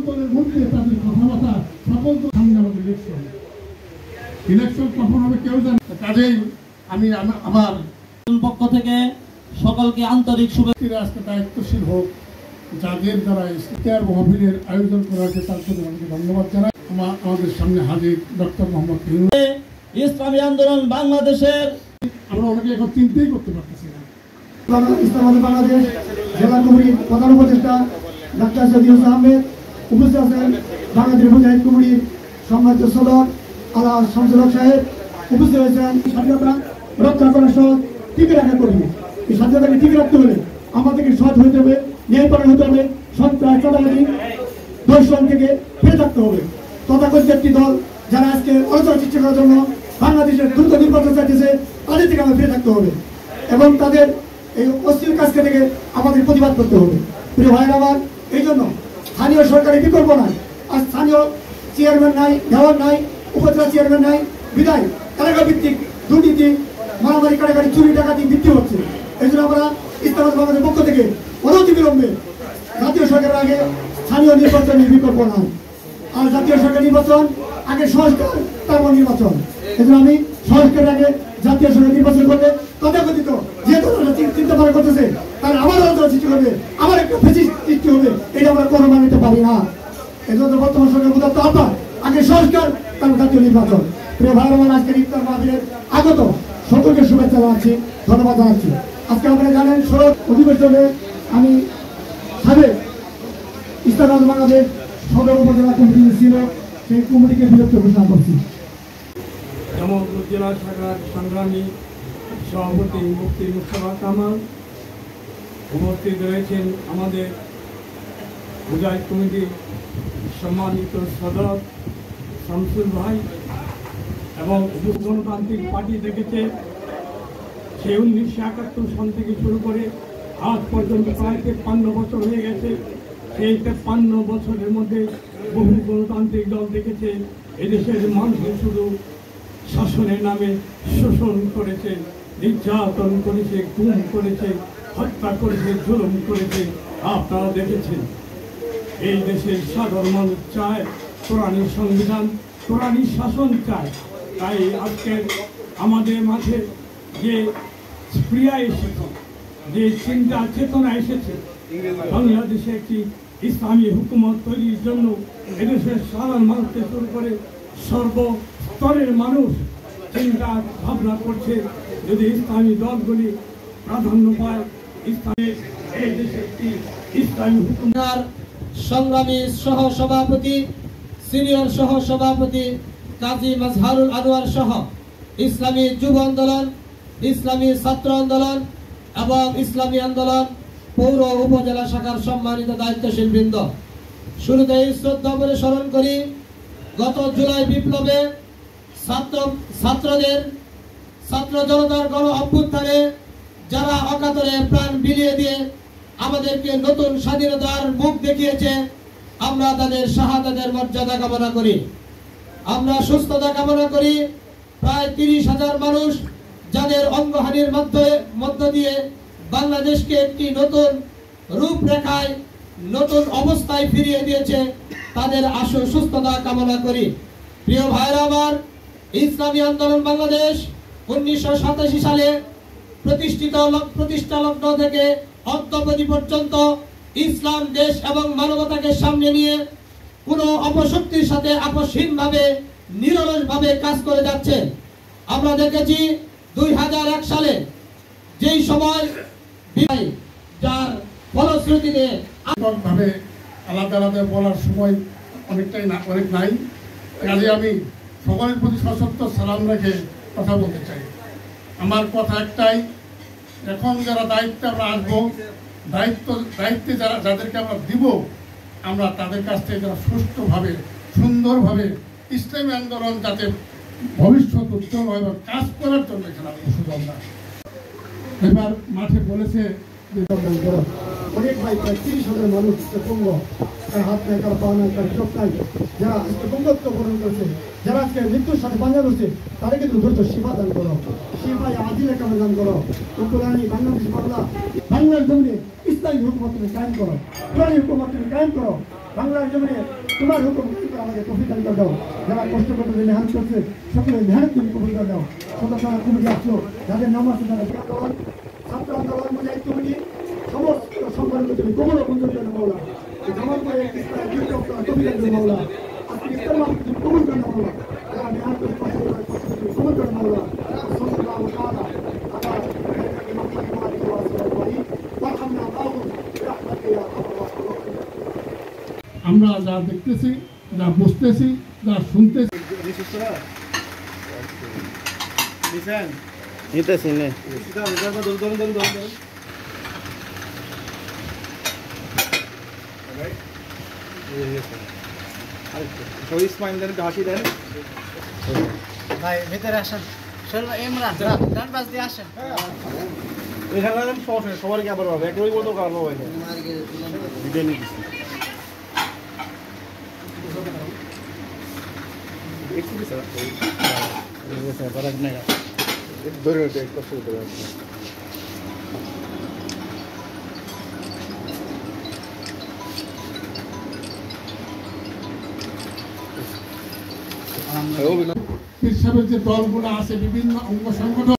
দলের মধ্যে তাদের কথাবার্তা সকল সামনে আমাদের ইলেকশন কখন হবে কেউ জানে। কাজেই আমি আমার পক্ষ থেকে সকলকে আন্তরিক শুভেচ্ছা। আজকে দায়িত্বশীল হোক যাদের দ্বারা ইফতার মাহফিলের আয়োজন করা হয়েছে তার জন্য আমাকে ধন্যবাদ জানাই। আমাদের সামনে হাজির ডক্টর মোহাম্মদ ইসলামী আন্দোলন বাংলাদেশের আমরা অনেকে এখন চিন্তাই করতে পারতেছি না। ইসলামী বাংলাদেশ জেলা কমিটির প্রধান উপদেষ্টা ডাক্তার সৈয়দ আহমেদ উপস্থিত আছেন। বাংলাদেশ মুজাহিদ কমিটির সম্মানিত সদর আলা শামসুল হক সাহেব উপস্থিত হয়েছেন। স্বাধীনতা রক্ষা করার সহ টিকে রাখা কর্মী। এই স্বাধীনতাকে টিকে রাখতে হলে আমাদেরকে সৎ হতে হবে, ন্যায়পরায়ণ হতে হবে, সন্ত্রাস চাঁদাবাজি ধর্ষণ থেকে ফিরে থাকতে হবে। তথাকথিত একটি দল যারা আজকে অরাজকতা সৃষ্টি করার জন্য বাংলাদেশের দ্রুত নির্বাচন চাইতেছে তাদের থেকে আমাদের ফিরে থাকতে হবে এবং তাদের এই অশ্লীল কাজকে থেকে আমাদের প্রতিবাদ করতে হবে। প্রিয় ভাইয়েরা আমার, এই জন্য স্থানীয় সরকারের বিকল্প নাই। আর স্থানীয় চেয়ারম্যান নাই, দেওয়ার নাই, উপজেলা চেয়ারম্যান নাই, বিদায় এলাকা ভিত্তিক দুর্নীতি, মারামারি, কাটাকাটি, চুরি ডাকাতি বৃদ্ধি হচ্ছে। এই জন্য আমরা ইসলাম বাংলাদেশের পক্ষ থেকে অনতিবিলম্বে জাতীয় সরকারের আগে স্থানীয় নির্বাচনের বিকল্প নাই। আর জাতীয় সরকার নির্বাচন আগে সংস্কার, তারপর নির্বাচন। এই জন্য আমি সংস্কারের আগে জাতীয় সরকার নির্বাচন করলে তথাকথিত যে দলটা চিন্তা ভাবনা করতেছে তার আবার অন্তর সৃষ্টি করবে, আবার একটা ফেসিস্ট সৃষ্টি হবে, এটা আমরা কোনো মানে নিতে পারি না। এই জন্য বর্তমান সরকার উদাত্ত আহ্বান, আগে সংস্কার, তারপর জাতীয় নির্বাচন। প্রিয় ভাই বোন, আজকের ইফতার মাহফিলের আগত সকলকে শুভেচ্ছা জানাচ্ছি, ধন্যবাদ জানাচ্ছি। আজকে আপনারা জানেন ষোড়শ অধিবেশনে আমি সাবেক ইসলাম বাংলাদেশ সদর উপজেলা কমিটি ছিল, সেই কমিটিকে বিরক্ত ঘোষণা করছি। জামালপুর জেলা শাখার সংগ্রামী সভাপতি মুফতি মুস্তাফা কামাল, উপস্থিত রয়েছেন আমাদের মুজাহিদ কমিটির সম্মানিত সদর শামসুল ভাই এবং গণতান্ত্রিক পার্টি দেখেছে সে 1971 সাল থেকে শুরু করে আজ পর্যন্ত প্রায় 53 বছর হয়ে গেছে। সেই 53 বছরের মধ্যে বহু গণতান্ত্রিক দল দেখেছে এদেশের মানুষের শুধু শাসনের নামে শোষণ করেছে, নির্যাতন করেছে, গুম করেছে, হত্যা করেছে, জুলুম করেছে। আপনারা দেখেছেন এই দেশের সাধারণ মানুষ চায় কোরআনী সংবিধান, কোরআনী শাসন চায়। তাই আজকের আমাদের মাঝে যে ক্রিয়া এসেছে, যে চিন্তা চেতনা এসেছে, বাংলাদেশে একটি ইসলামী হুকুমত তৈরির জন্য এদেশের সাধারণ মানুষকে শুরু করে সর্বস্তরের মানুষ চিন্তা ভাবনা করছে। যদি ইসলামী দলগুলি প্রাধান্য পায়, ইসলামের এই দেশে একটি ইসলামী হুকুমত। সংগ্রামী সহ সভাপতি, সিনিয়র সহ সভাপতি কাজী মাজহারুল আনোয়ার সহ ইসলামী যুব আন্দোলন, ইসলামী ছাত্র আন্দোলন এবং ইসলামী আন্দোলন পৌর উপজেলা শাখার সম্মানিত দায়িত্বশীল বৃন্দ, শুরুতে শ্রদ্ধা করে স্মরণ করি গত জুলাই বিপ্লবে ছাত্র জনতার গণ অভ্যুত্থানে যারা অকাতরে প্রাণ বিলিয়ে দিয়ে আমাদেরকে নতুন স্বাধীনতার মুখ দেখিয়েছে, আমরা তাদের শাহাদাতের মর্যাদা কামনা করি। আমরা সুস্থতা কামনা করি প্রায় 30,000 মানুষ যাদের অঙ্গহানির মধ্য দিয়ে বাংলাদেশকে একটি নতুন রূপরেখায়, নতুন অবস্থায় ফিরিয়ে দিয়েছে, তাদের আশু সুস্থতা কামনা করি। প্রিয় ভাইরা আমার, ইসলামী আন্দোলন বাংলাদেশ 1987 সালে প্রতিষ্ঠা লগ্ন থেকে অদ্যাবধি পর্যন্ত ইসলাম, দেশ এবং মানবতাকে সামনে নিয়ে কোনো অপশক্তির সাথে আপসহীনভাবে নিরলসভাবে কাজ করে যাচ্ছে। আমরা দেখেছি 2001 সালে যেই সময় যার ফলশ্রুতিতে ভাবে আলাদা আলাদা বলার সময় অনেক নাই। কাজে আমি সকলের প্রতি সশস্ত্র সালাম রেখে কথা বলতে চাই। আমার কথা একটাই, এখন যারা দায়িত্বে আমরা আসবো, দায়িত্বে যাদেরকে আমরা দিব, আমরা তাদের কাছ থেকে যারা সুষ্ঠুভাবে, সুন্দরভাবে ইসলামী আন্দোলন যাতে ভবিষ্যৎ উজ্জ্বল হয় কাজ করার জন্য এখানে সুযোগ না। এবার মাঠে বলেছে অনেক ভাই, প্রায় 30,000 মানুষ পঙ্গ, তার হাত নাই, তার পা নাই, তার চোখ নাই, যারা আজকে পঙ্গত্ব বরণ করেছে, যারা আজকে মৃত্যুর সাথে পাঞ্জা রয়েছে, তারা কিন্তু দ্রুত সেবা দান করো, সেবায় আজিলে কামে দান করো। কোরআনী বাংলাদেশ বাংলার জমিনে ইসলামী হুকুমত তুমি কায়েম করো, কোরআনী হুকুমত তুমি কায়েম করো। বাংলার জমিনে তোমার হুকুম আমাদের তৌফিক দান দাও। যারা কষ্ট করতে মেহনত করছে সকলে মেহনত তুমি কবুল করে দাও। সদস্য কমিটি আসলো যাদের নাম আছে তারা আন্দোলন ছাত্র আন্দোলন মুজাহিদ কমিটি সমস্ত সম্পর্ক তুমি কবুল ও মঞ্জুর করে মাওলা। এই জামাত করে ইসলামের বিরুদ্ধে তৌফিক দান মাওলা। আজকে ইসলাম তুমি কবুল করে মাওলা। যারা মেহনত করে কষ্ট করে তুমি কবুল করে মাওলা। সাল্লাল্লাহু তাআলা আলা আমরা যা দেখতেছি, যা বুঝতেছি, যা শুনতেছি, ভাই ভিতরে আসেন ইমরান ডান পাশ দিয়ে আসেন সবারকে আবার পাবে একবারই বলতো কারণ হয়েছে ভিডিও নিয়ে দিচ্ছি ধরে কষ্ট করতে পীর সাহেবের যে দলগুলো আছে বিভিন্ন অঙ্গ সংগঠন